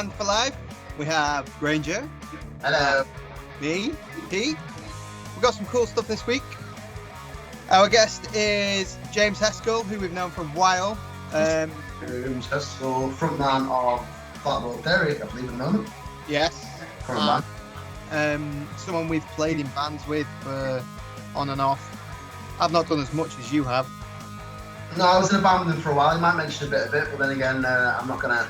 Band for Life. We have Granger. Hello. Me, Pete. We've got some cool stuff this week. Our guest is James Haskell, who we've known for a while. James Haskell, frontman of Flatboat Dairy, I believe, at the moment. Yes. Current band. Someone we've played in bands with for on and off. I've not done as much as you have. No, I was in a band with him for a while. He might mention a bit of it, but then again, I'm not gonna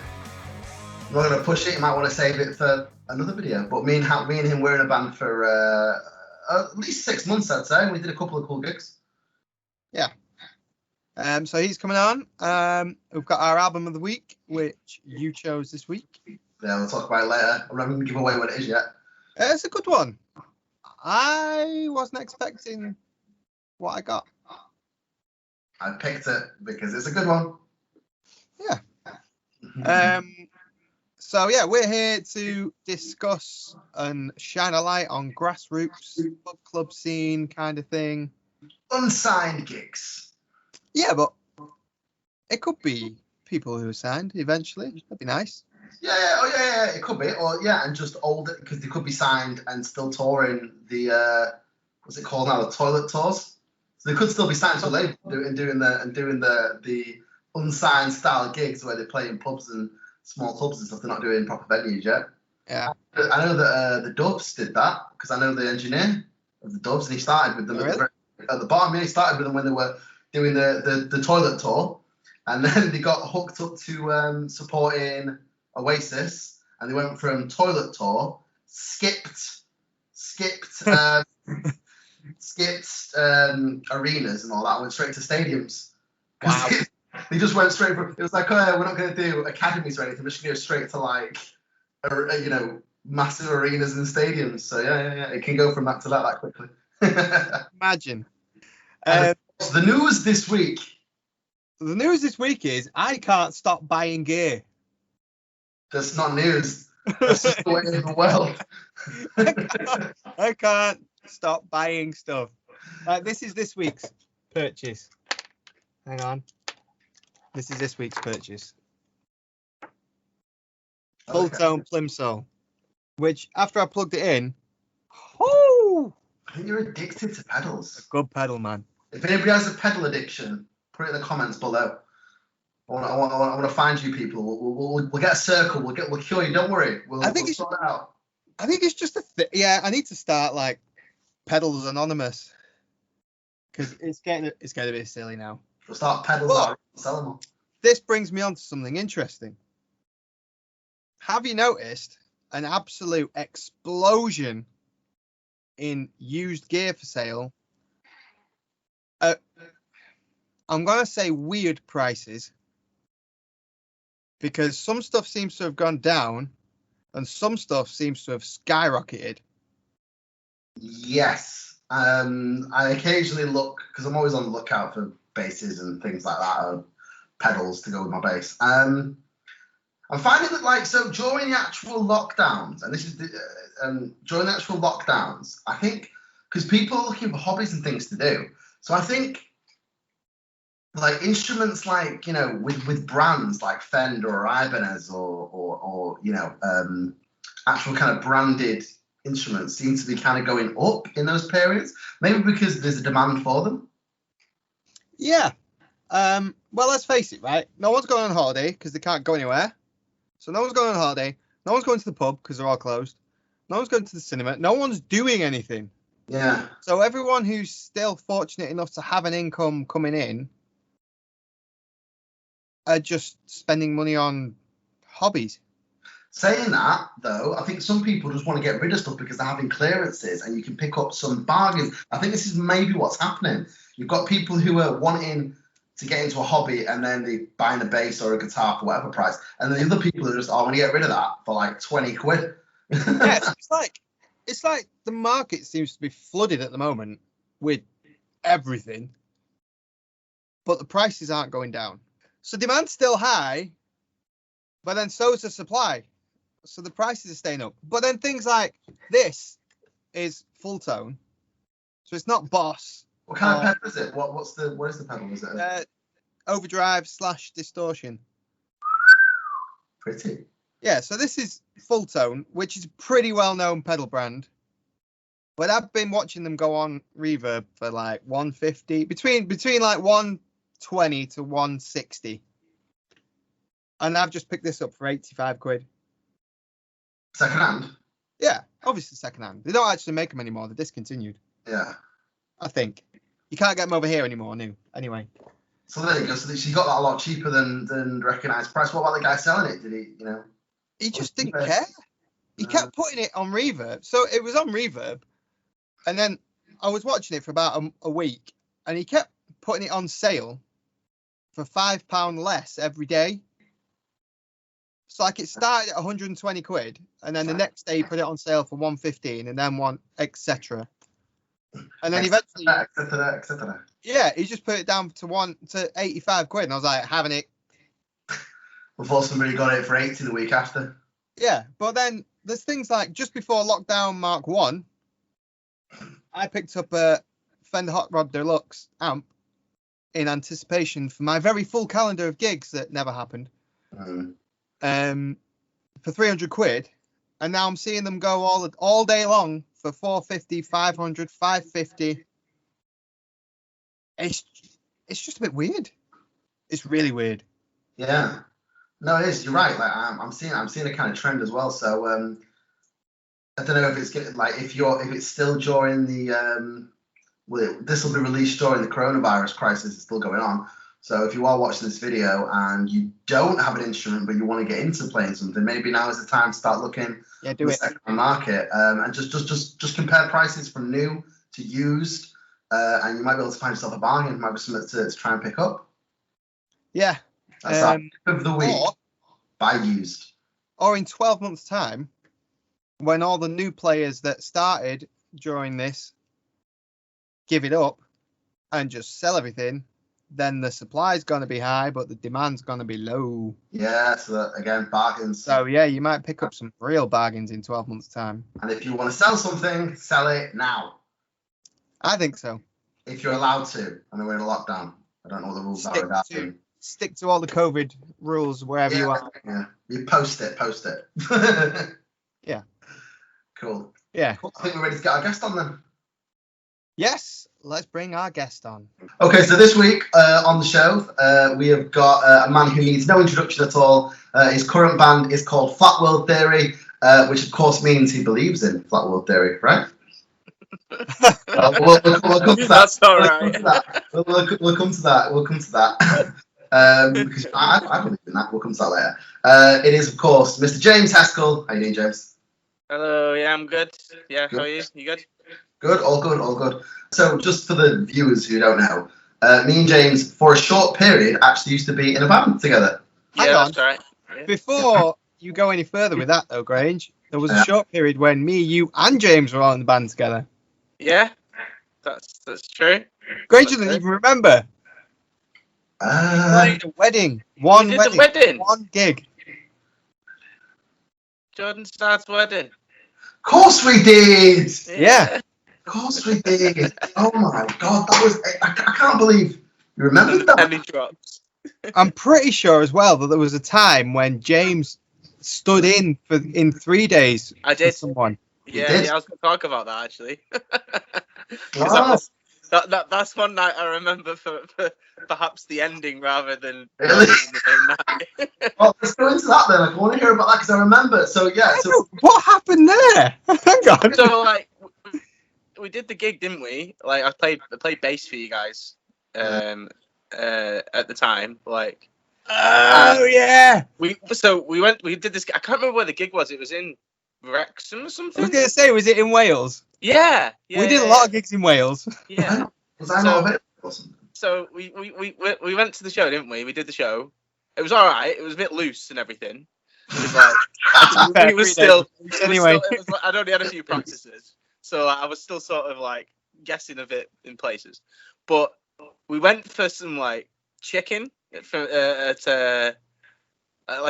push it. You might want to save it for another video. But me and him were in a band for at least 6 months, I'd say. We did a couple of cool gigs. Yeah. So he's coming on. We've got our album of the week, which you chose this week. Yeah, we'll talk about it later. I'm not going to give away what it is yet. It's a good one. I wasn't expecting what I got. I picked it because it's a good one. Yeah. So yeah, we're here to discuss and shine a light on grassroots pub club scene kind of thing. Unsigned gigs. Yeah, but it could be people who are signed eventually. That'd be nice. Yeah, it could be. Or yeah, and just older, because they could be signed and still touring the what's it called now, the toilet tours. So they could still be signed to a label and doing the unsigned style gigs where they play in pubs and small clubs and stuff. They're not doing proper venues yet. Yeah. I know that the Dubs did that, because I know the engineer of the Dubs, and he started with them at the bottom. Yeah, he started with them when they were doing the toilet tour, and then they got hooked up to supporting Oasis, and they went from toilet tour, skipped arenas and all that, went straight to stadiums. Wow. They just went straight from, it was like, oh yeah, we're not going to do academies or anything, we're just going to go straight to like, massive arenas and stadiums. So yeah, it can go from that to that quickly. Imagine. So the news this week. The news this week is I can't stop buying gear. That's not news. That's just the way of the world. I can't stop buying stuff. This is this week's purchase. Hang on. This is this week's purchase. Full tone plimsoll, which after I plugged it in, I think you're addicted to pedals. A good pedal, man. If anybody has a pedal addiction, put it in the comments below. I want to find you people. We'll get a circle. We'll cure you. Don't worry. We'll sort it out. I think it's just I need to start like Pedals Anonymous, because it's getting a bit silly now. We'll start pedals out and sell them all. This brings me on to something interesting. Have you noticed an absolute explosion in used gear for sale? I'm going to say weird prices, because some stuff seems to have gone down and some stuff seems to have skyrocketed. Yes. I occasionally look, because I'm always on the lookout for basses and things like that, or pedals to go with my bass. I'm finding that, so during the actual lockdowns, and this is during the actual lockdowns, I think, because people are looking for hobbies and things to do, so I think instruments with brands like Fender or Ibanez or actual kind of branded instruments seem to be kind of going up in those periods, maybe because there's a demand for them. Yeah. Well, let's face it, right? No one's going on holiday because they can't go anywhere. So no one's going on holiday. No one's going to the pub because they're all closed. No one's going to the cinema. No one's doing anything. Yeah. So everyone who's still fortunate enough to have an income coming in are just spending money on hobbies. Saying that, though, I think some people just want to get rid of stuff because they're having clearances and you can pick up some bargains. I think this is maybe what's happening. You've got people who are wanting to get into a hobby and then they buying a bass or a guitar for whatever price. And then the other people are just, I want to get rid of that for like 20 quid. Yeah, it's like the market seems to be flooded at the moment with everything, but the prices aren't going down. So demand's still high, but then so is the supply. So the prices are staying up. But then things like this is full tone, so it's not Boss. What kind of pedal is it? What is the pedal? Is it overdrive / distortion? Pretty. Yeah, so this is Full Tone, which is a pretty well-known pedal brand. But I've been watching them go on Reverb for like 150, between like 120 to 160. And I've just picked this up for 85 quid. Second hand? Yeah, obviously second hand. They don't actually make them anymore. They're discontinued. Yeah. I think. You can't get them over here anymore, new. Anyway. So there you go. So she got that a lot cheaper than recognised price. What about the guy selling it? Did he, you know? He just didn't care. He kept putting it on Reverb. So it was on Reverb. And then I was watching it for about a week. And he kept putting it on sale for £5 less every day. So like it started at 120 quid. And then the next day he put it on sale for 115 and then one, etc. And then eventually, etc. Yeah, he just put it down to 85 quid, and I was like, having it. Before somebody got it for 80 the week after. Yeah, but then there's things like just before lockdown Mark 1, I picked up a Fender Hot Rod Deluxe amp in anticipation for my very full calendar of gigs that never happened. For 300 quid, and now I'm seeing them go all day long for 450, 500, 550. It's just a bit weird. It's really weird. Yeah, no, it is. You're right. Like I'm seeing a kind of trend as well. So I don't know if it's like if it's still during the this will be released during the coronavirus crisis. It's still going on. So if you are watching this video and you don't have an instrument but you want to get into playing something, maybe now is the time to start looking at the second-hand market and just compare prices from new to used, and you might be able to find yourself a bargain. Might be something to try and pick up. Yeah. That's our tip of the week. Buy used. Or in 12 months' time, when all the new players that started during this give it up and just sell everything, then the supply's going to be high, but the demand's going to be low. Yeah, so that, again, bargains. So, yeah, you might pick up some real bargains in 12 months' time. And if you want to sell something, sell it now. I think so. If you're allowed to. I mean, we're in a lockdown. I don't know what the rules are. Stick to all the COVID rules wherever you are. Yeah, you post it. Yeah. Cool. Yeah. Cool. I think we're ready to get our guest on then. Yes, let's bring our guest on. Okay, so this week on the show, we have got a man who needs no introduction at all. His current band is called Flat World Theory, which of course means he believes in Flat World Theory, right? We'll come to that. That's all right. We'll come to that. Because I believe in that. We'll come to that later. It is, of course, Mr. James Haskell. How you doing, James? Hello, yeah, I'm good. Yeah, good. How are you? You good? Good, all good. So just for the viewers who don't know, me and James, for a short period, actually used to be in a band together. Yeah, that's right. Yeah. Before you go any further with that, though, Grange, there was a short period when me, you, and James were all in the band together. Yeah, that's true. Grange doesn't even remember. Played a wedding. One gig. Jordan Starr's wedding. Of course we did. Yeah. Of course we did. Oh my god, that was. I can't believe you remembered that. Penny drops. I'm pretty sure as well that there was a time when James stood in 3 days. I did. For someone. Yeah, I was going to talk about that actually. Wow. That's one night I remember for perhaps the ending rather than really? the main night. Well, let's go into that then. I want to hear about that because I remember. So yeah. So what happened there? Hang on. So like we did the gig, didn't we? Like I played bass for you guys at the time. Like yeah. We did this. I can't remember where the gig was. It was in Wrexham or something. I was gonna say, was it in Wales? Yeah. We did a lot of gigs in Wales. Yeah. Was I not a bit or something? So we went to the show, didn't we? We did the show. It was all right. It was a bit loose and everything. It was like we were still anyway. I'd only had a few practices, so I was still sort of like guessing a bit in places. But we went for some like chicken at like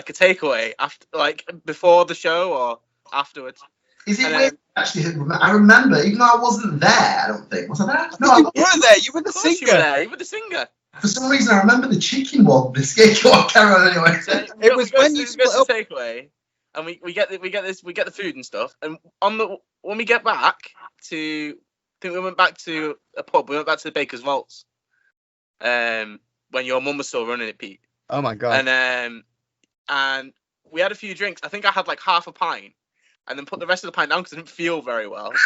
a takeaway after, like before the show or afterwards. Is it weird? Actually, I remember, even though I wasn't there, I don't think. Was I there? No, you weren't there. You were the singer. You were the singer. For some reason, I remember the chicken one, the skate one, Carol, anyway. So, it was when you split up. Takeaway, and we get the food and stuff. And when we get back to, I think we went back to a pub. We went back to the Baker's Vaults. When your mum was still running it, Pete. Oh my god. And we had a few drinks. I think I had like half a pint, and then put the rest of the pint down because I didn't feel very well. And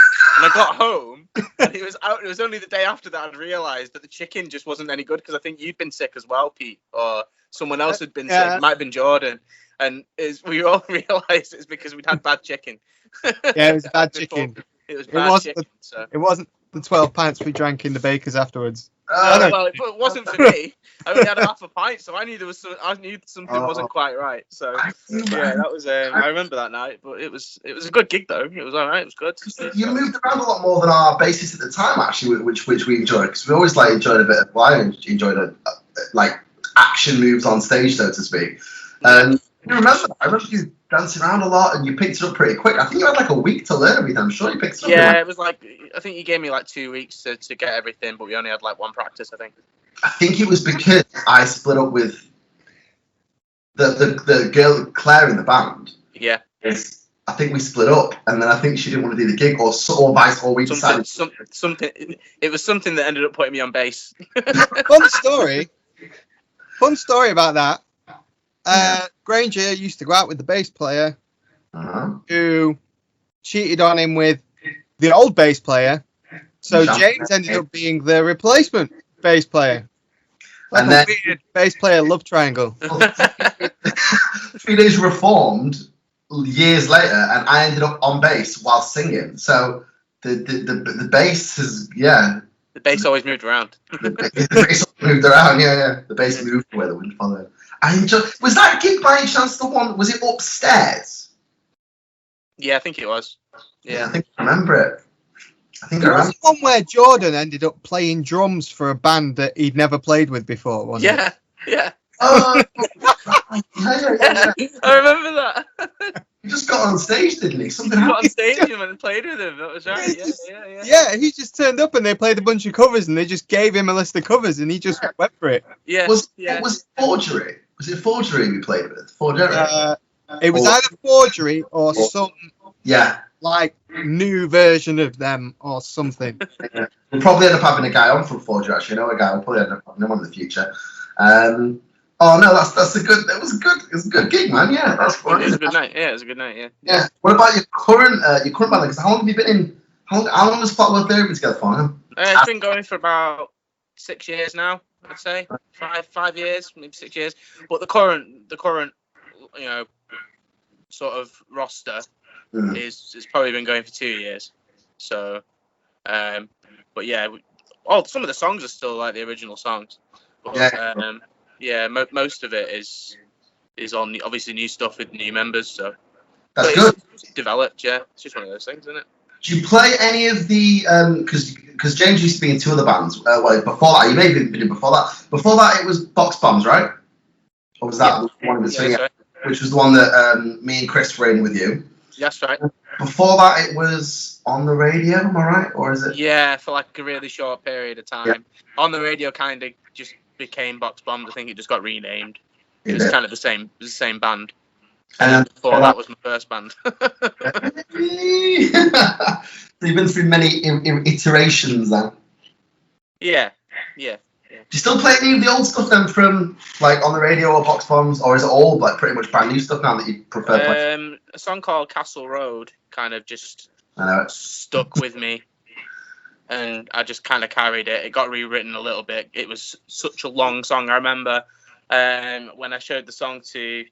I got home, and it was only the day after that I'd realised that the chicken just wasn't any good, because I think you'd been sick as well, Pete, or someone else had been sick. It might have been Jordan. And we all realised it's because we'd had bad chicken. Yeah, it was bad chicken. It was bad chicken. It wasn't the 12 pints we drank in the Baker's afterwards. Well, it wasn't for me. I only had half a pint, so I knew something wasn't quite right. So yeah, that was. I remember that night, but it was a good gig though. It was all right. It was good. You moved around a lot more than our bassist at the time, actually, which we enjoyed, because we always enjoyed a bit of. Well, I enjoyed action moves on stage, so to speak. And you remember? I remember you dancing around a lot, and you picked it up pretty quick. I think you had like a week to learn everything. I'm sure you picked it up. Yeah, it was like, I think you gave me like 2 weeks to get everything, but we only had like one practice, I think. I think it was because I split up with the girl Claire in the band. Yeah. I think we split up, and then I think she didn't want to do the gig, or we decided something. It was something that ended up putting me on bass. Fun story about that. Granger used to go out with the bass player who cheated on him with the old bass player. So James ended up being the replacement bass player. Like a weird bass player love triangle. 3 Days reformed years later, and I ended up on bass while singing. So the bass is, yeah. The bass always moved around. The bass moved around, yeah. The bass moved where the wind followed. Was that gig by any chance the one? Was it upstairs? Yeah, I think it was. Yeah, I think I remember it. It was the one where Jordan ended up playing drums for a band that he'd never played with before, wasn't it? Yeah. Oh, yeah. I remember that. He just got on stage, didn't he? Something got on stage and played with him. That was right. Yeah, he just turned up and they played a bunch of covers and they just gave him a list of covers and he just went for it. Yeah. Was it Forgery? Was it Forgery we played with? Forgery? It was either Forgery or some like new version of them or something. We'll probably end up having a guy on from Forgery, actually. I know a guy. We'll probably end up having him on in the future. Oh no, that's a good. It was a good gig, man. Yeah, that's fun. It was a good night. Yeah, it was a good night. Yeah. Yeah. What about your current band? Because how long have you been in? How long has Flatwood Theory been together for? It's been going for about 6 years now. I'd say 5 years, maybe 6 years. But the current, sort of roster is probably been going for 2 years. So, but yeah, some of the songs are still like the original songs. But, most of it is on obviously new stuff with new members. So that's good. It's developed, yeah. It's just one of those things, isn't it? Do you play any of the because James used to be in 2 other bands? Before that, you may have been in before that. Before that, it was Box Bombs, right? Or was that one in between? Yeah, right. Which was the one that me and Chris were in with you. That's right. Before that, it was On the Radio. Am I right, or is it? Yeah, for like a really short period of time. Yeah. On the Radio kind of just became Box Bombs. I think it just got renamed. It was kind of the same band. And before that was my first band. So you've been through many iterations then. Yeah. Do you still play any of the old stuff then from like On the Radio or Box Bombs, or is it all like pretty much brand new stuff now that you prefer playing? A song called Castle Road kind of just stuck with me, and I just kind of carried it. It got rewritten a little bit. It was such a long song. I remember when I showed the song to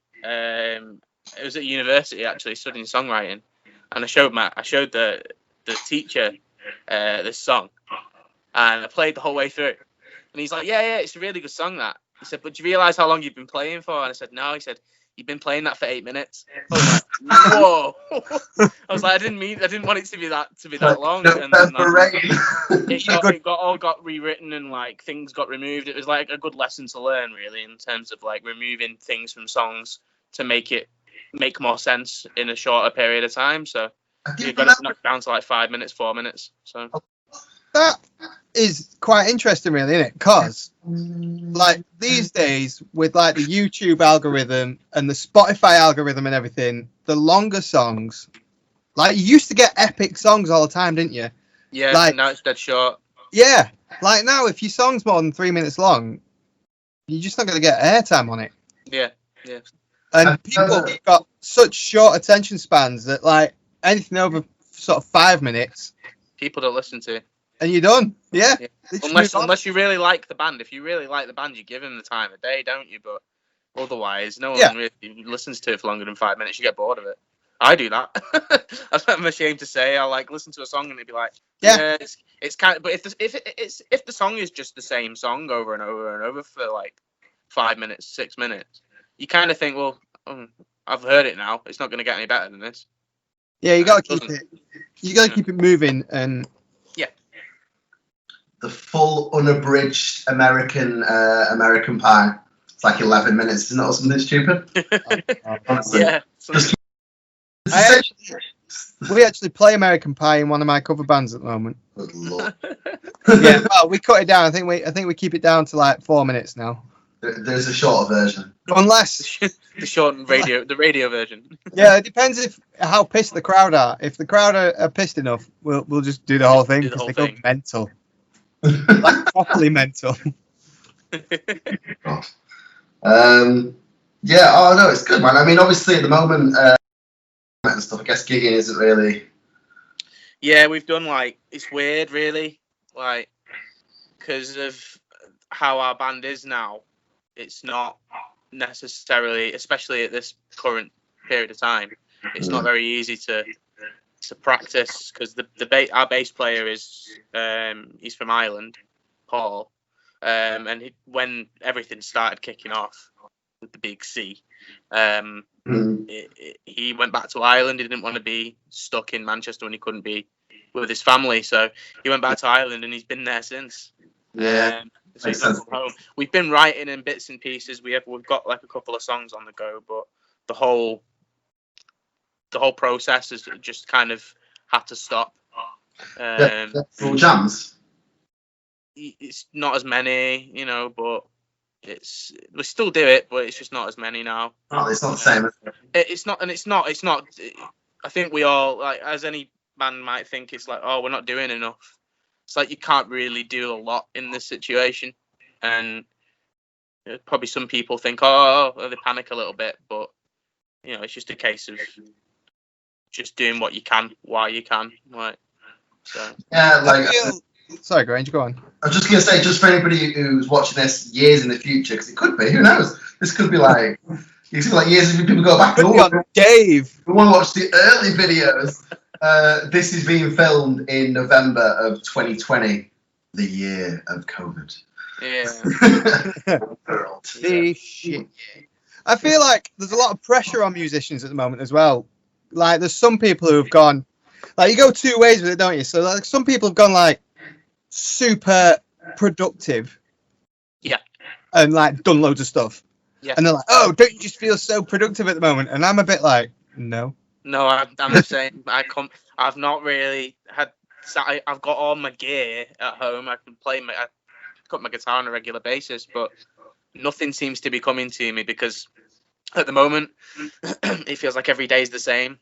it was at university actually studying songwriting, and I showed the teacher this song, and I played the whole way through. And he's like, yeah, it's a really good song, that. He said, but do you realise how long you've been playing for? And I said, no. He said, you've been playing that for 8 minutes. I was like, whoa. I was like, I didn't want it to be that long. And then it got rewritten and like things got removed. It was like a good lesson to learn, really, in terms of like removing things from songs to make more sense in a shorter period of time. So you got it knocked down to like 5 minutes, 4 minutes. So that is quite interesting, really, isn't it? Because like these days, with like the YouTube algorithm and the Spotify algorithm and everything, the longer songs, like you used to get epic songs all the time, didn't you? Yeah, Like, now it's dead short. Yeah, like now, if your song's more than 3 minutes long, you're just not going to get airtime on it. Yeah, yeah. And people have got such short attention spans that like anything over sort of 5 minutes, People don't listen to. and you're done. Yeah. Yeah. They just move on. Unless you really like the band. If you really like the band, you give them the time of day, don't you? But otherwise, no one Yeah. really listens to it for longer than 5 minutes. You get bored of it. I do that. I'm ashamed to say. I like listen to a song and it'd be like, Yeah. it's kind of. But if the song is just the same song over and over and over for like 5 minutes, 6 minutes, you kind of think, well, I've heard it now. It's not going to get any better than this. Yeah, you got to It keep doesn't. it. You got to keep it moving, and The full unabridged American Pie. It's like 11 minutes, isn't it, or something stupid? Honestly. Yeah. Just- we actually play American Pie in one of my cover bands at the moment. Good lord. Yeah, well, we cut it down. I think we keep it down to like 4 minutes now. There's a shorter version. Unless, the short the radio version. yeah, it depends how pissed the crowd are. If the crowd are pissed enough, we'll just do the whole thing do the because whole they go thing. mental, like properly mental. Yeah, oh no, it's good, man. I mean, obviously at the moment and stuff, I guess gigging isn't really. Yeah, we've done like it's weird, really, like because of how our band is now. It's not necessarily, especially at this current period of time, it's not very easy to practice because our bass player is he's from Ireland, Paul, and when everything started kicking off with the big C, he went back to Ireland. He didn't want to be stuck in Manchester when he couldn't be with his family, so he went back to Ireland and he's been there since. Yeah. So he's not come home. We've been writing in bits and pieces. We've got like a couple of songs on the go, but the whole process has just kind of had to stop. Full jams. It's not as many, but we still do it, but it's just not as many now. Oh, it's not the same. It's not. I think we all, like, as any band might think, it's like, oh, we're not doing enough. It's like you can't really do a lot in this situation, and probably some people think, oh, they panic a little bit, but it's just a case of just doing what you can while you can, right? So Yeah, like. Sorry, Grange, go on. I was just going to say, just for anybody who's watching this years in the future, because it could be, who knows? This could be like, years if people go back and Dave. we want to watch the early videos. This is being filmed in November of 2020, the year of COVID. Yeah. Shit. I feel like there's a lot of pressure on musicians at the moment as well. Like, there's some people who have gone, like, you go two ways with it, don't you? So, like, some people have gone, like, super productive. Yeah. And, like, done loads of stuff. Yeah. And they're like, oh, don't you just feel so productive at the moment? And I'm a bit like, no. No, I'm the same. I've not really had. I've got all my gear at home. I can play I've got my guitar on a regular basis, but nothing seems to be coming to me because at the moment it feels like every day is the same.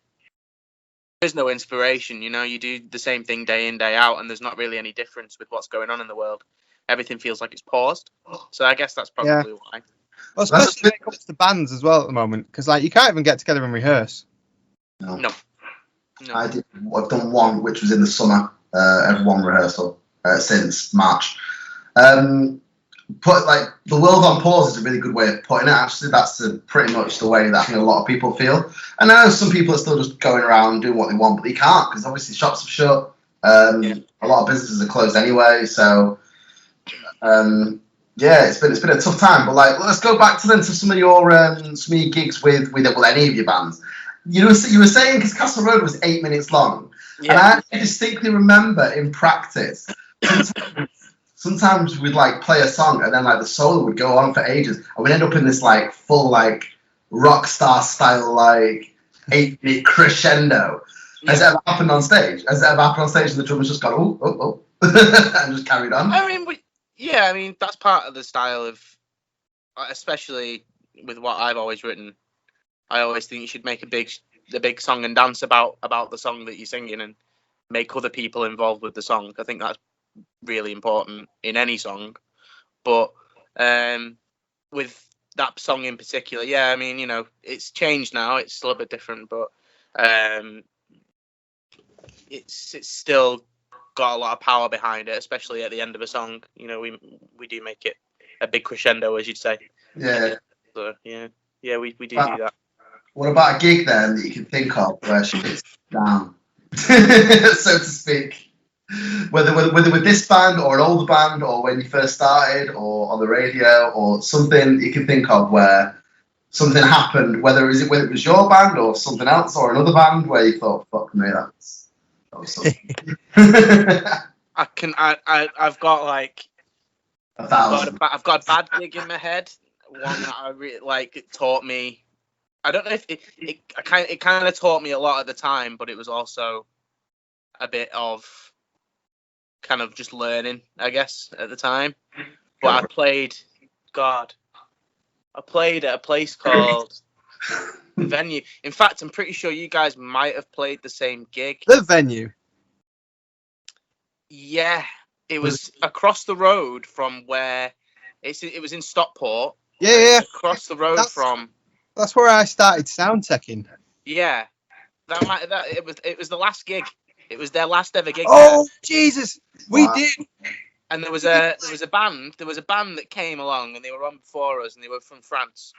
There's no inspiration. You do the same thing day in, day out, and there's not really any difference with what's going on in the world. Everything feels like it's paused. So I guess that's probably why. Well, especially when it comes to bands as well at the moment, because like you can't even get together and rehearse. No. I've done one, which was in the summer. I've one rehearsal since March. Put like the world on pause is a really good way of putting it. Actually, that's pretty much the way that I think a lot of people feel. And I know some people are still just going around doing what they want, but they can't because obviously shops have shut. A lot of businesses are closed anyway. So it's been a tough time. But like, let's go back to some of your gigs with any of your bands. You were saying because Castle Road was 8 minutes long, and I actually distinctly remember in practice. Sometimes we'd like play a song and then like the solo would go on for ages and we'd end up in this like full like rock star style like 8-minute crescendo. Has it ever happened on stage? And the drummer's just gone, oh, and just carried on. I mean, that's part of the style of, especially with what I've always written. I always think you should make a big song and dance about the song that you're singing and make other people involved with the song. I think that's really important in any song. But with that song in particular, yeah, I mean, it's changed now. It's still a bit different, but it's still got a lot of power behind it, especially at the end of a song. We do make it a big crescendo, as you'd say. Yeah. So, yeah, we do that. What about a gig then that you can think of where shit's down, so to speak? Whether with this band or an older band or when you first started or on the radio or something you can think of where something happened, whether it was your band or something else or another band where you thought, fuck me, that was something. I've got like 1,000. I've got a bad gig in my head. One that I really like. It taught me. I don't know if it kind of taught me a lot at the time, but it was also a bit of kind of just learning, I guess, at the time. But I played at a place called The Venue. In fact, I'm pretty sure you guys might have played the same gig. The Venue. Yeah, it was across the road from where it was in Stockport. Yeah. Across the road from. That's where I started sound teching. Yeah, it was the last gig. It was their last ever gig. Oh Jesus, we did. And there was a band that came along and they were on before us and they were from France.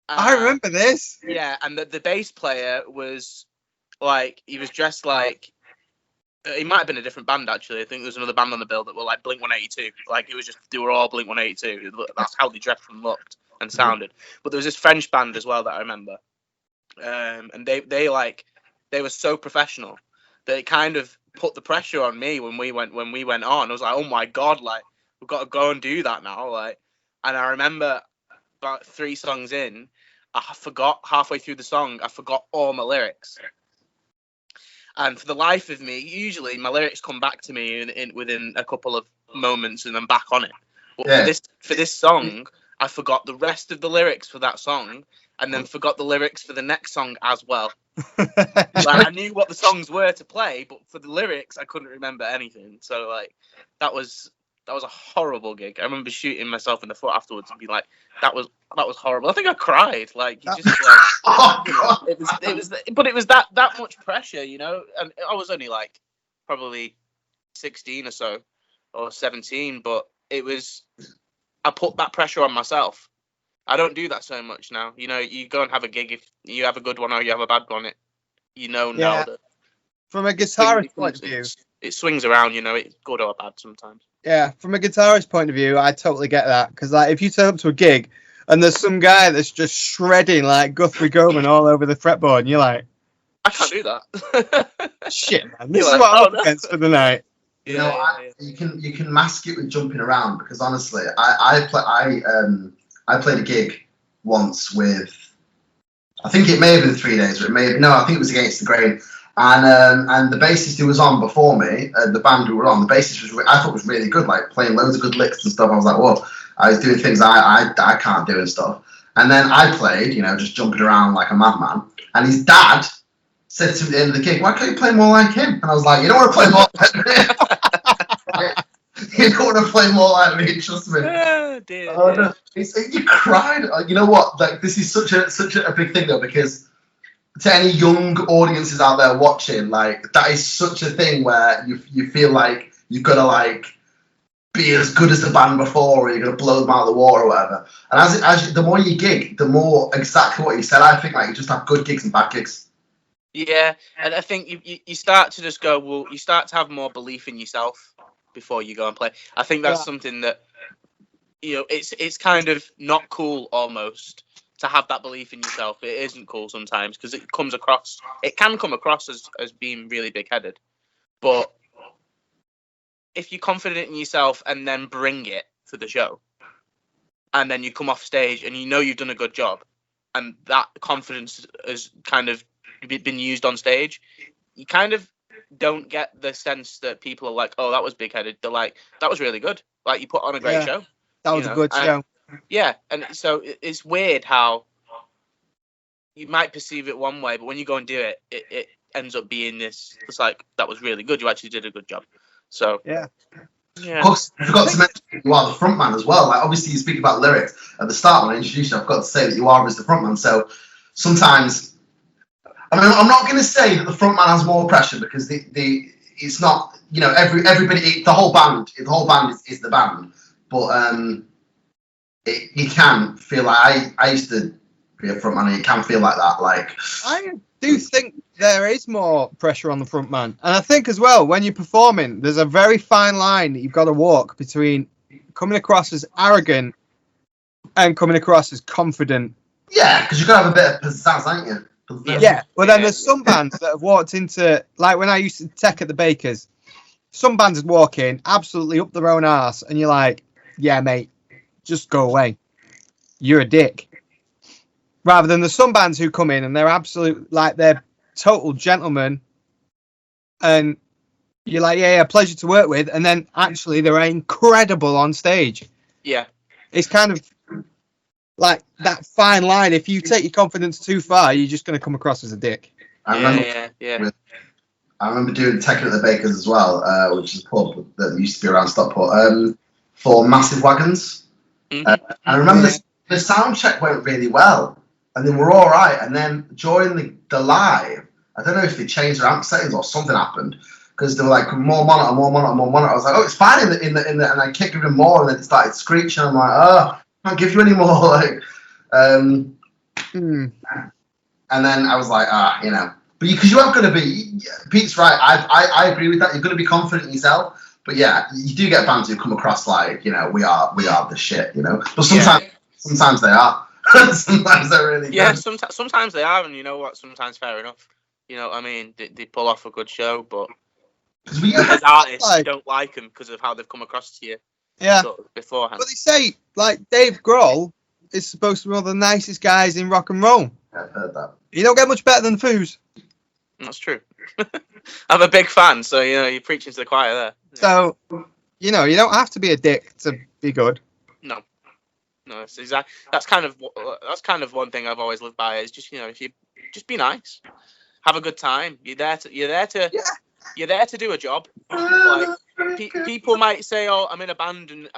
I remember this. Yeah, and the bass player was like, he was dressed like, he might have been a different band actually. I think there was another band on the bill that were like Blink 182. Like it was just, they were all Blink 182. That's how they dressed and looked and sounded. But there was this French band as well that I remember. And they were so professional that it kind of put the pressure on me when we went on. I was like, oh my God, like we've got to go and do that now. Like, and I remember about 3 songs in, I forgot halfway through the song, I forgot all my lyrics. And for the life of me, usually my lyrics come back to me within a couple of moments and I'm back on it. But for this song, I forgot the rest of the lyrics for that song and then forgot the lyrics for the next song as well. Like, I knew what the songs were to play, but for the lyrics, I couldn't remember anything. So like, that was a horrible gig. I remember shooting myself in the foot afterwards and be like, that was horrible. I think I cried. Like, you just like, Oh, it was that much pressure, And I was only like probably 16 or so, or 17, but I put that pressure on myself. I don't do that so much now. You go and have a gig. If you have a good one or you have a bad one, now that from a guitarist point of view, it swings around. It's good or bad sometimes. Yeah, from a guitarist point of view, I totally get that because like if you turn up to a gig and there's some guy that's just shredding like Guthrie Govan all over the fretboard, and you're like, I can't do that. Shit, man, this is what I'm up against for the night. You can mask it with jumping around because honestly, I played a gig once with, I think it may have been 3 days, but I think it was Against the Grain, and the bassist who was on before me, the band who were on, the bassist I thought was really good, like playing loads of good licks and stuff. I was like, whoa, I was doing things I can't do and stuff. And then I played, just jumping around like a madman, and his dad said to me at the end of the gig, why can't you play more like him? And I was like, you don't want to play more like me. You don't want to play more like me, trust me. Oh, dear. No. You cried. You know what? Like, this is such a big thing though, because to any young audiences out there watching, like that is such a thing where you feel like you've got to like be as good as the band before, or you're gonna blow them out of the water or whatever. And as the more you gig, the more exactly what you said. I think like you just have good gigs and bad gigs. Yeah, and I think you start to just go, well, you start to have more belief in yourself before you go and play. I think that's something that, it's kind of not cool almost to have that belief in yourself. It isn't cool sometimes because it can come across as being really big-headed. But if you're confident in yourself and then bring it to the show, and then you come off stage and you've done a good job, and that confidence has kind of been used on stage, you kind of don't get the sense that people are like, oh, that was big-headed. They're like, that was really good. Like, you put on a great show. That was a good show. Yeah, and so it's weird how you might perceive it one way, but when you go and do it, it ends up being this. It's like, that was really good. You actually did a good job. So yeah. Of course, I forgot to mention you are the front man as well. Like, obviously, you speak about lyrics at the start when I introduced you. I forgot to say that you are as the front man. So sometimes, I mean, I'm not going to say that the front man has more pressure because it's not. You know, everybody, the whole band is the band. But you can feel like I used to be a front man. And it can feel like that. Like, I do think there is more pressure on the front man, and I think as well when you're performing, there's a very fine line that you've got to walk between coming across as arrogant and coming across as confident. Yeah, because you've got to have a bit of pizzazz, haven't you? Yeah, but then there's some bands that have walked into, like when I used to tech at the Bakers, some bands would walk in absolutely up their own arse, and you're like, yeah, mate, just go away. You're a dick. Rather than there's some bands who come in and they're absolute, like they're total gentlemen, and you're like, yeah, pleasure to work with, and then actually they're incredible on stage. Yeah. It's kind of like that fine line. If you take your confidence too far, you're just going to come across as a dick. I remember doing tech at the Bakers as well, which is a pub that used to be around Stockport, for Massive Wagons. I remember the sound check went really well, and they were all right. And then during the live, I don't know if they changed their amp settings or something happened, because they were like more monitor. I was like, oh, it's fine in the, and I kept giving them more, and then it started screeching. I'm like, oh, I can't give you any more. Like, and then I was like, you know, but because you are going to be, Pete's right. I agree with that. You're going to be confident in yourself. But yeah, you do get bands who come across like, you know, we are the shit, you know. But sometimes they are. Sometimes they're really good. Yeah, sometimes they are, and you know what? Sometimes fair enough. You know what I mean? They pull off a good show, but as artists, you don't like them because of how they've come across to you. Yeah. Sort of beforehand. But they say, like, Dave Grohl is supposed to be one of the nicest guys in rock and roll. I've heard that. You don't get much better than Foos. That's true. I'm a big fan, so you know you're preaching to the choir there. So, you know, you don't have to be a dick to be good. No, it's exactly. That's kind of one thing I've always lived by is just, you know, if you just be nice, have a good time. You're there to do a job. Like, people might say, "Oh, I'm in a band and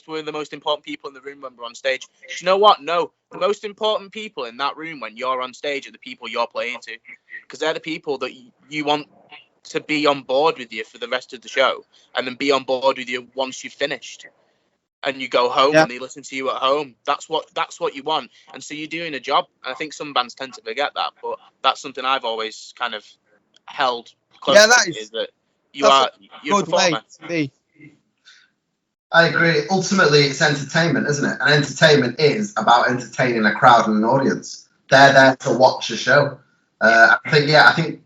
we're the most important people in the room when we're on stage." Do you know what? No, the most important people in that room when you're on stage are the people you're playing to, because they're the people that you want to be on board with you for the rest of the show, and then be on board with you once you've finished, and you go home and they listen to you at home. That's what you want, and so you're doing a job. And I think some bands tend to forget that, but that's something I've always kind of held close to, is that you're a performer. To be. I agree. Ultimately, it's entertainment, isn't it? And entertainment is about entertaining a crowd and an audience. They're there to watch a show. I think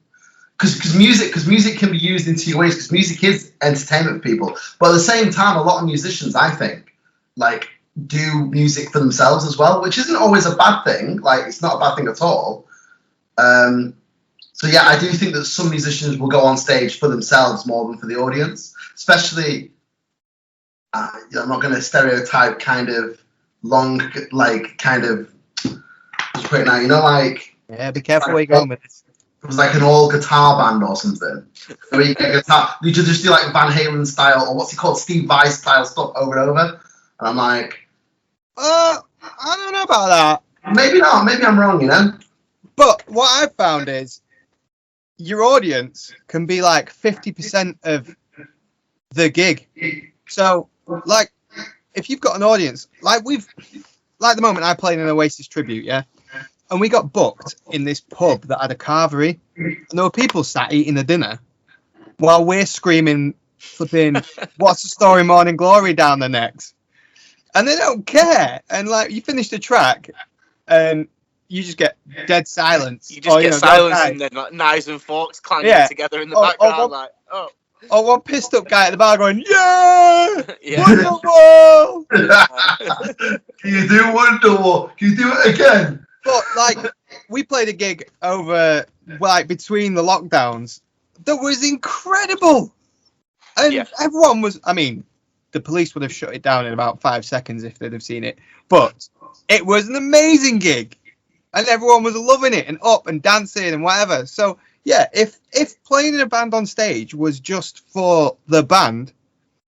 because music can be used in two ways, because music is entertainment for people. But at the same time, a lot of musicians, I think, like, do music for themselves as well, which isn't always a bad thing. Like, it's not a bad thing at all. So yeah, I do think that some musicians will go on stage for themselves more than for the audience, especially, I'm not going to stereotype kind of long, like, kind of, just put it now, you know, like... Yeah, be careful where you're going with this. It was like an all guitar band or something. Where you get guitar, you just do like Van Halen style, or what's he called, Steve Vai style stuff over and over. And I'm like, I don't know about that. Maybe not. Maybe I'm wrong, you know. But what I've found is your audience can be like 50% of the gig. So, like, if you've got an audience, like the moment I played an Oasis tribute, yeah. And we got booked in this pub that had a carvery. And there were people sat eating the dinner while we're screaming, flipping, "What's the story, Morning Glory" down their necks. And they don't care. And, like, you finish the track and you just get dead silence. You just get silence and then, like, knives and forks clanging together in the background. Or one pissed up guy at the bar going, "Yeah! Yeah. Wonderwall!" Can you do Wonderwall? Can you do it again? But, like, we played a gig over, like, between the lockdowns, that was incredible. And everyone was, I mean, the police would have shut it down in about 5 seconds if they'd have seen it. But it was an amazing gig. And everyone was loving it and up and dancing and whatever. So, yeah, if playing in a band on stage was just for the band,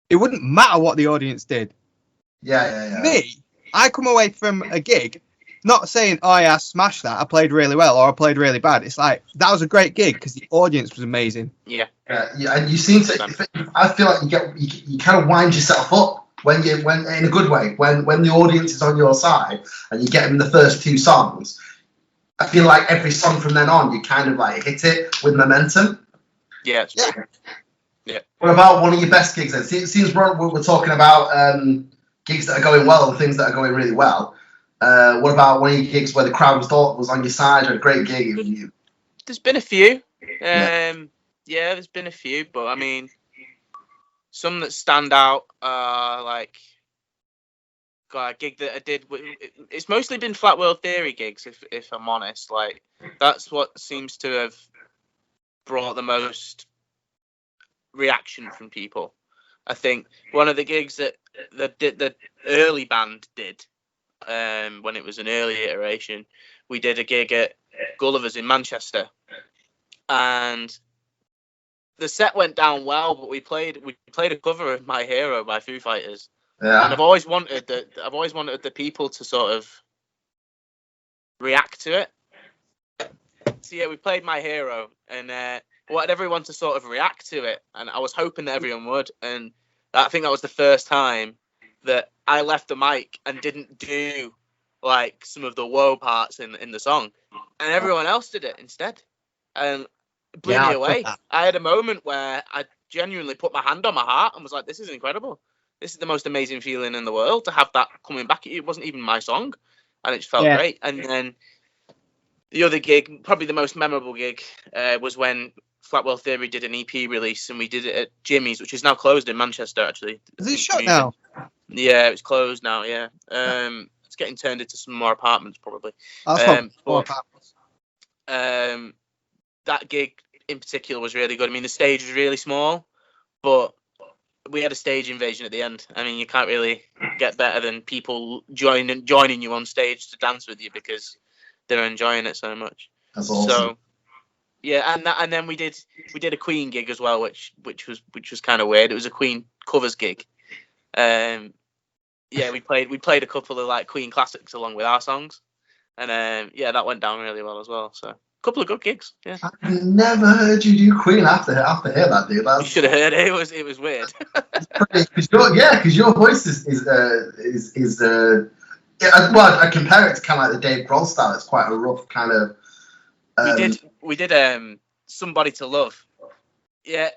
it wouldn't matter what the audience did. Yeah. Me, I come away from a gig not saying, oh, yeah, I smashed that, I played really well, or I played really bad. It's like, that was a great gig because the audience was amazing. Yeah. And you seem to, I feel like you kind of wind yourself up when in a good way, when the audience is on your side and you get them the first 2 songs. I feel like every song from then on, you kind of like hit it with momentum. Yeah. Yeah. What about one of your best gigs then? It seems we're talking about gigs that are going well and things that are going really well. What about one of your gigs where the crowd was on your side, or a great gig? There's been a few. There's been a few, but I mean, some that stand out are like, a gig that I did. It's mostly been Flat World Theory gigs, if I'm honest. Like, that's what seems to have brought the most reaction from people. I think one of the gigs that the early band did, when it was an early iteration, we did a gig at Gulliver's in Manchester, and the set went down well, but we played a cover of My Hero by Foo Fighters. Yeah. And I've always wanted the people to sort of react to it. So yeah, we played My Hero, and wanted everyone to sort of react to it, and I was hoping that everyone would. And I think that was the first time that I left the mic and didn't do like some of the whoa parts in the song, and everyone else did it instead, and it blew me away. I had a moment where I genuinely put my hand on my heart and was like, "This is incredible. This is the most amazing feeling in the world to have that coming back at you." It wasn't even my song, and it just felt great. And then the other gig, probably the most memorable gig, was when Flat World Theory did an EP release, and we did it at Jimmy's, which is now closed in Manchester, actually. Is it shut now? Yeah, it's closed now, yeah. It's getting turned into some more apartments, probably. More apartments. That gig in particular was really good. I mean, the stage was really small, but we had a stage invasion at the end. I mean, you can't really get better than people joining you on stage to dance with you because they're enjoying it so much. That's awesome. So, yeah, and then we did a Queen gig as well, which was kind of weird. It was a Queen covers gig. We played a couple of like Queen classics along with our songs, and that went down really well as well. So, a couple of good gigs. Yeah. I've never heard you do Queen after hear that, dude. You should have heard it. It was weird. Because your voice is I compare it to kind of like the Dave Grohl style. It's quite a rough kind of. We did Somebody to Love. Yeah,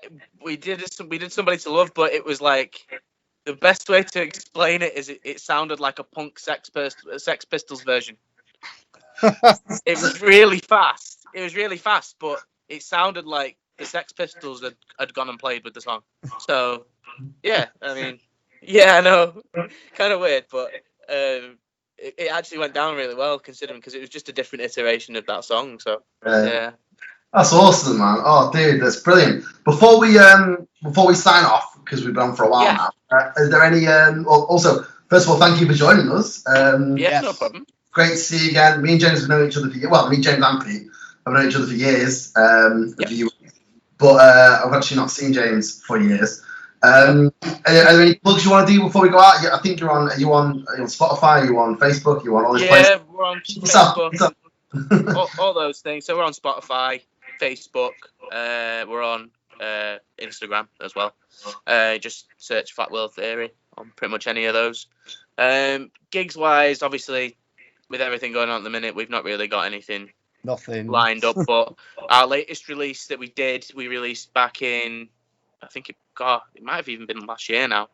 we did Somebody to Love, but it was like, the best way to explain it is it sounded like a punk Sex Pistols version. It was really fast. But it sounded like the Sex Pistols had gone and played with the song. So, yeah, I mean, yeah, I know, kind of weird, but it actually went down really well considering, because it was just a different iteration of that song. So, yeah. That's awesome, man. Oh, dude, that's brilliant. Before we sign off, because we've been on for a while now, is there any? Also, first of all, thank you for joining us. No problem. Great to see you again. Me and James have known each other for years. Well, me, James, and Pete have known each other for years. But I've actually not seen James for years. Are there any plugs you want to do before we go out? I think you're on. Are you on Spotify? Are you on Facebook? Are you on all these places? Yeah, we're on Facebook. all those things. So we're on Spotify, Facebook. We're on Instagram as well. Just search Flat World Theory on pretty much any of those. Gigs wise, obviously, with everything going on at the minute, we've not really got anything lined up. But our latest release that we released back in, I think it might have even been last year now.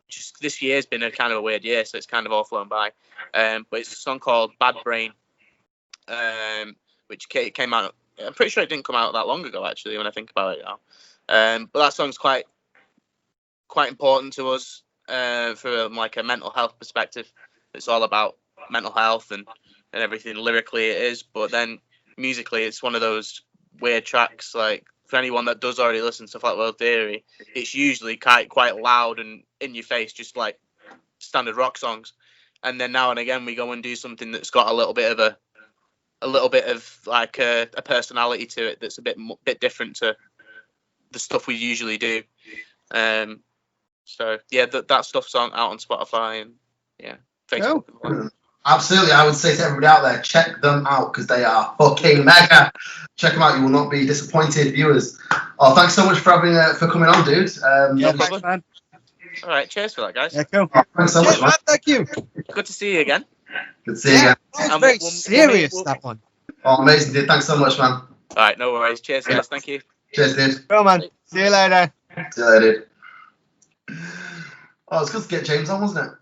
Just this year's been a kind of a weird year, so it's kind of all flown by. But it's a song called Bad Brain, which came out. I'm pretty sure it didn't come out that long ago, actually, when I think about it now. But that song's quite important to us from like a mental health perspective. It's all about mental health and everything. Lyrically, it is, but then musically, it's one of those weird tracks. Like for anyone that does already listen to stuff like World Theory, it's usually quite loud and in your face, just like standard rock songs. And then now and again we go and do something that's got a little bit of like a personality to it that's a bit different to the stuff we usually do. So yeah, that stuff's out on Spotify and Facebook. Oh. Absolutely, I would say to everybody out there, check them out because they are fucking mega. Check them out; you will not be disappointed, viewers. Oh, thanks so much for coming on, dude. Problem. All right, cheers for that, guys. Yeah, cool. Thanks so much, man. Thank you. Good to see you again. Good to see you again. That was very serious, that one. Oh, amazing, dude. Thanks so much, man. All right, no worries. Cheers, guys. Thank you. Cheers, dude. Well, man. See you later. See you later, dude. Oh, it's good to get James on, wasn't it?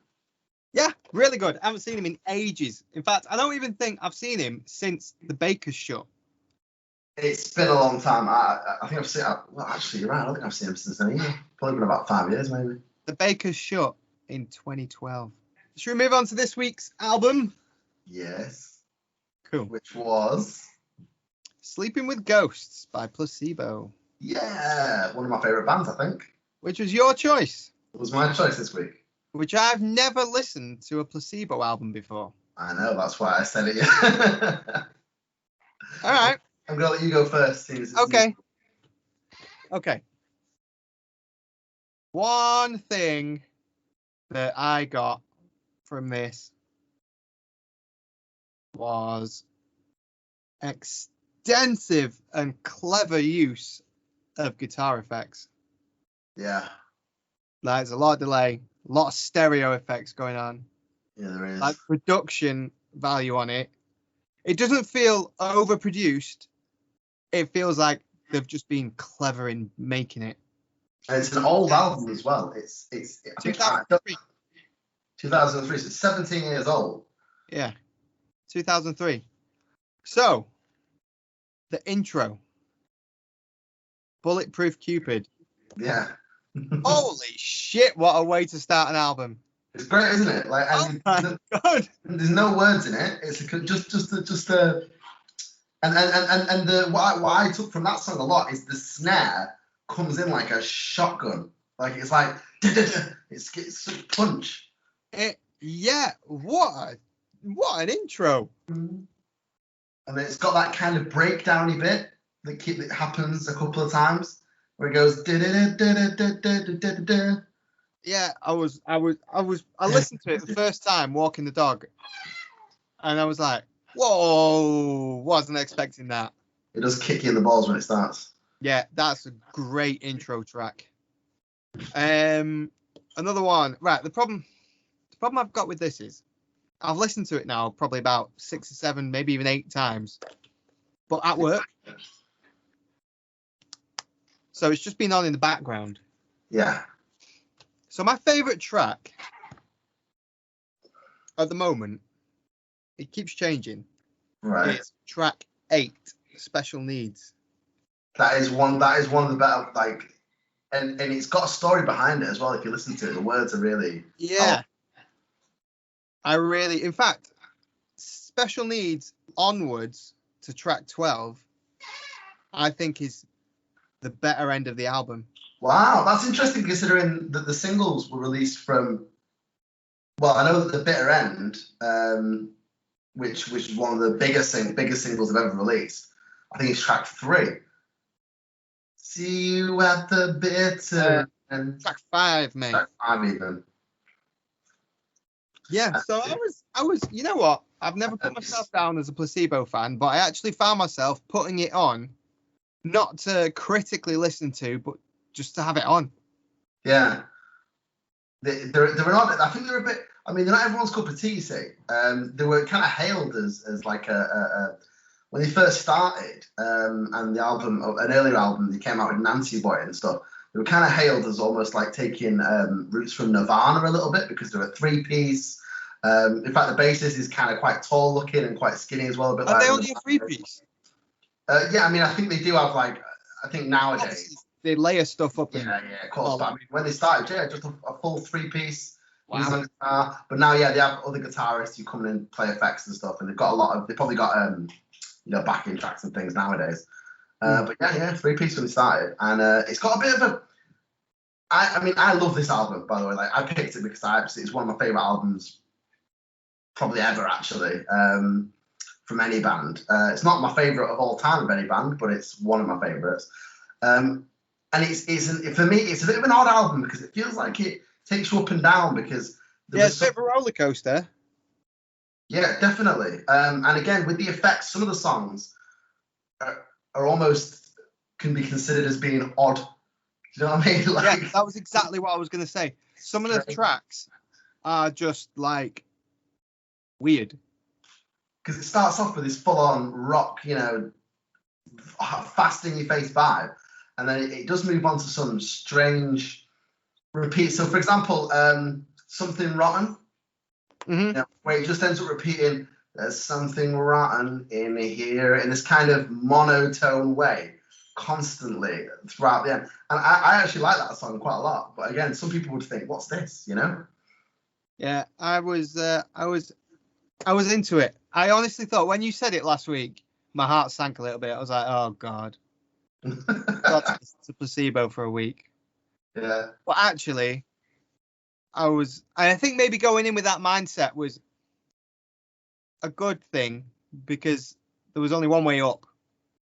Yeah, really good. I haven't seen him in ages. In fact, I don't even think I've seen him since the Baker's Shut. It's been a long time. I think I've seen. Well, actually, you're right. I don't think I've seen him since then either. Probably been about 5 years, maybe. The Baker's Shut in 2012. Should we move on to this week's album? Yes. Cool. Which was Sleeping with Ghosts by Placebo. Yeah, one of my favourite bands, I think. Which was your choice. It was my choice this week. Which I've never listened to a Placebo album before. I know, that's why I said it. All right. I'm going to let you go first. Okay. Okay. One thing that I got from this was extensive and clever use of guitar effects. Yeah. Like, there's a lot of delay, a lot of stereo effects going on. Yeah, there is. Like production value on it. It doesn't feel overproduced. It feels like they've just been clever in making it. And it's an old album as well. It's I think 2003. 2003, so it's 17 years old. Yeah. 2003. So, the intro. Bulletproof Cupid. Yeah. Holy shit, what a way to start an album. It's great, isn't it? Like, Oh my God. There's no words in it. It's just a and what I took from that song a lot is the snare comes in like a shotgun. Like it's like it's such a punch. Yeah, what an intro. And then it's got that kind of breakdowny bit that happens a couple of times where it goes. Yeah, I listened to it the first time walking the dog, and I was like, whoa, wasn't expecting that. It does kick you in the balls when it starts. Yeah, that's a great intro track. Another one. Right, the problem I've got with this is I've listened to it now probably about 6 or 7, maybe even 8 times, but at work. So it's just been on in the background. Yeah. So my favorite track at the moment, it keeps changing. Right. It's track 8, Special Needs. That is one of the better, like, and it's got a story behind it as well. If you listen to it, the words are really. Yeah. In fact, Special Needs onwards to track 12, I think is the better end of the album. Wow, that's interesting considering that the singles were released from. Well, I know that the bitter end, which is one of the biggest singles I've ever released. I think it's track 3. See you at the bitter end. Track 5, mate. Track 5 even. Yeah, so I was, you know what? I've never put myself down as a Placebo fan, but I actually found myself putting it on, not to critically listen to, but just to have it on. Yeah. They're not, I think they're a bit, I mean, they're not everyone's cup of tea, you see. They were kind of hailed as like when they first started, and the album, an earlier album, they came out with Nancy Boy and stuff. They were kind of hailed as almost like taking roots from Nirvana a little bit because they're a 3-piece. In fact, the bassist is kind of quite tall looking and quite skinny as well. A bit. Are like they only a 3-piece? Yeah, I mean, I think they do have like, I think nowadays. Obviously, they layer stuff up. Yeah, of course. But I mean, when they started, yeah, just a full 3-piece. Wow. Guitar. But now, yeah, they have other guitarists who come in and play effects and stuff, and they've got they probably got backing tracks and things nowadays. But yeah, 3-piece when it started, and it's got a bit of a. I mean, I love this album, by the way. Like, I picked it because it's one of my favorite albums, probably ever, actually, from any band. It's not my favorite of all time of any band, but it's one of my favorites. And for me, it's a bit of an odd album because it feels like it takes you up and down because. It's a bit of a roller coaster. Yeah, definitely. And again, with the effects, some of the songs are almost can be considered as being odd. Do you know what I mean? Like, yeah, that was exactly what I was going to say. Some of the tracks are just like weird. Because it starts off with this full-on rock, fast in your face vibe, and then it does move on to some strange repeats. So, for example, Something Rotten, where it just ends up repeating, "There's something rotten in here," in this kind of monotone way, constantly throughout the end. And I actually like that song quite a lot. But again, some people would think, "What's this?" Yeah, I was into it. I honestly thought when you said it last week, my heart sank a little bit. I was like, "Oh God, that's a placebo for a week." Yeah. But actually, I think maybe going in with that mindset was a good thing because there was only one way up.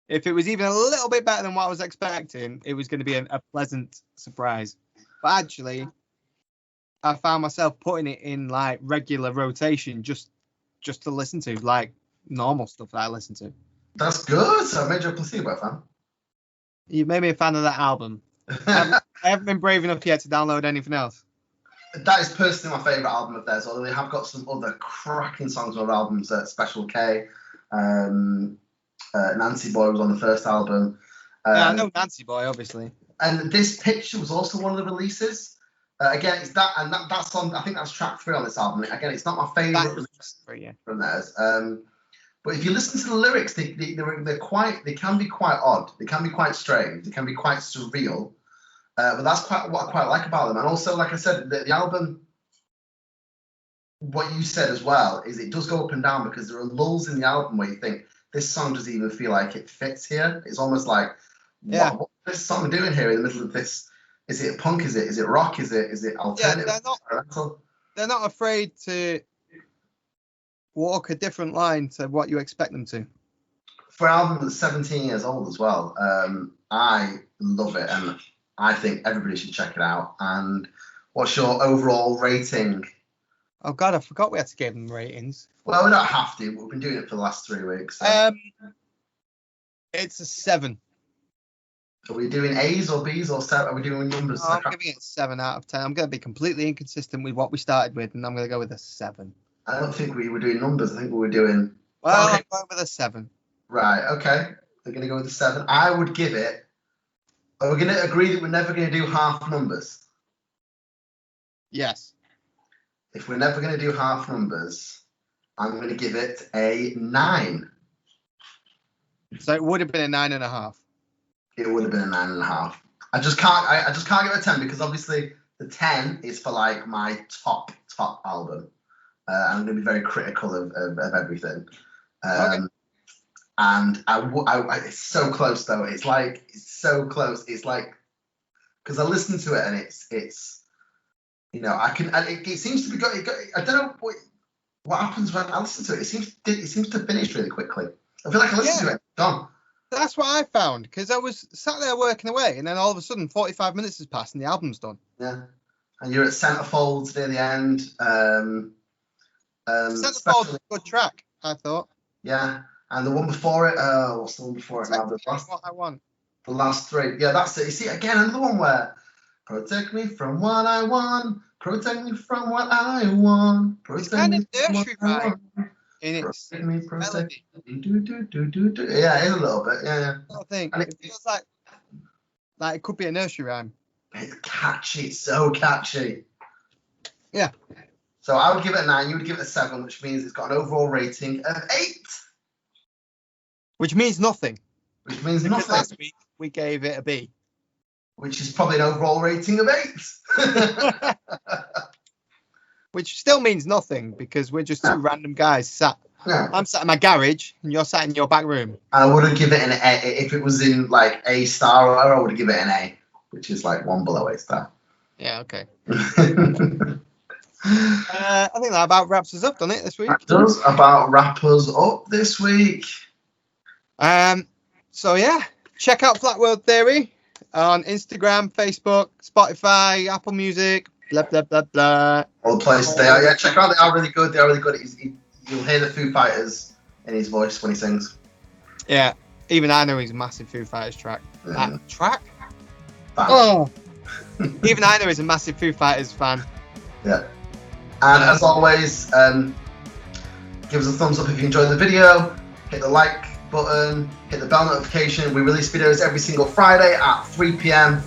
If it was even a little bit better than what I was expecting, it was going to be a pleasant surprise. But actually, I found myself putting it in like regular rotation just to listen to, like normal stuff that I listen to. That's good. So I made you a placebo fan. You made me a fan of that album. I haven't been brave enough yet to download anything else. That is personally my favourite album of theirs, although they have got some other cracking songs on albums. Special K, Nancy Boy was on the first album. Yeah, I know Nancy Boy, obviously. And This Picture was also one of the releases. Again, it's that's on. I think that's track 3 on this album. Again, it's not my favourite release from theirs. But if you listen to the lyrics, they can be quite odd. They can be quite strange. They can be quite surreal. But that's quite what I quite like about them. And also, like I said, the album, what you said as well, is it does go up and down because there are lulls in the album where you think, this song doesn't even feel like it fits here. It's almost like, what's this song doing here in the middle of this? Is it punk? Is it rock? Is it alternative? Yeah, they're not afraid to walk a different line to what you expect them to. For an album that's 17 years old as well, I love it, and I think everybody should check it out. And what's your overall rating? Oh God, I forgot we had to give them ratings. Well, we don't have to. We've been doing it for the last 3 weeks. So. It's a 7. Are we doing A's or B's or 7? Are we doing numbers? I'm giving it 7 out of 10. I'm going to be completely inconsistent with what we started with, and I'm going to go with a 7. I don't think we were doing numbers. I think we were doing. Well, I'm going with a 7. Right. Okay. We're going to go with a 7. I would give it. Are we going to agree that we're never going to do half numbers? Yes. If we're never going to do half numbers, I'm going to give it a 9. So it would have been a 9.5. It would have been a 9.5. I just can't give it a 10 because obviously the 10 is for like my top album. I'm going to be very critical of everything. Okay. And it's so close though. It's so close. It's like, because I listen to it and it's it seems to be I don't know what happens when I listen to it. It seems to finish really quickly. I feel like I listen to it, done. That's what I found, because I was sat there working away, and then all of a sudden 45 minutes has passed and the album's done. Yeah, and you're at Centerfolds near the end. Centerfolds is a good track, I thought. Yeah, and the one before it, what's the one before it now? What I want. The last 3. Yeah, that's it. You see, again, another one where protect me from what I want, protect me from what I want, it's kind of nursery rhyme in its melody. Yeah, it's a little bit. Yeah. I think it feels like it could be a nursery rhyme. It's catchy, so catchy. Yeah. So I would give it a 9. You would give it a 7, which means it's got an overall rating of 8. Which means nothing. Which means because nothing. Last week we gave it a B. Which is probably an overall rating of 8. Which still means nothing because we're just 2 random guys sat Yeah. I'm sat in my garage and you're sat in your back room. I would have given it an A. If it was in like A star or whatever, I would have given it an A, which is like 1 below A star. Yeah, okay. I think that about wraps us up, doesn't it, this week? That does about wrap us up this week. So yeah, check out Flat World Theory on Instagram, Facebook, Spotify, Apple Music, blah blah blah blah. All the places they are. Yeah, check them out. They are really good. They are really good. You'll hear the Foo Fighters in his voice when he sings. Yeah, even I know he's a massive Foo Fighters track. Track? Fan. Oh, even I know he's a massive Foo Fighters fan. Yeah. And as always, give us a thumbs up if you enjoyed the video. Hit the like button. Hit the bell notification. We release videos every single Friday at 3 p.m.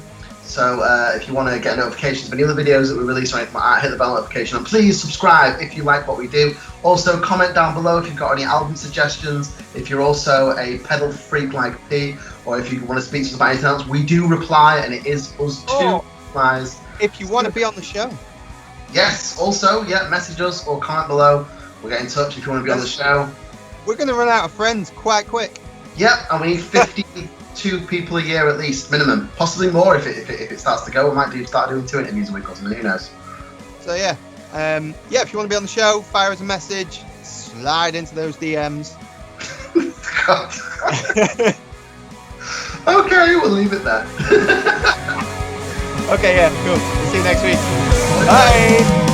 So if you want to get notifications of any other videos that we release or anything like that, hit the bell notification. And please subscribe if you like what we do. Also, comment down below if you've got any album suggestions. If you're also a pedal freak like P, or if you want to speak to us about anything else, we do reply, and it is us two replies. If you want to be on the show. Yes, also, yeah, message us or comment below. We'll get in touch if you want to be on the show. We're going to run out of friends quite quick. Yep, and we need 52 people a year at least, minimum. Possibly more if it starts to go. We might start doing 2 interviews a week or something, who knows. So yeah, if you want to be on the show, fire us a message, slide into those DMs. God. Okay, we'll leave it there. Okay, yeah, cool. We'll see you next week. Bye.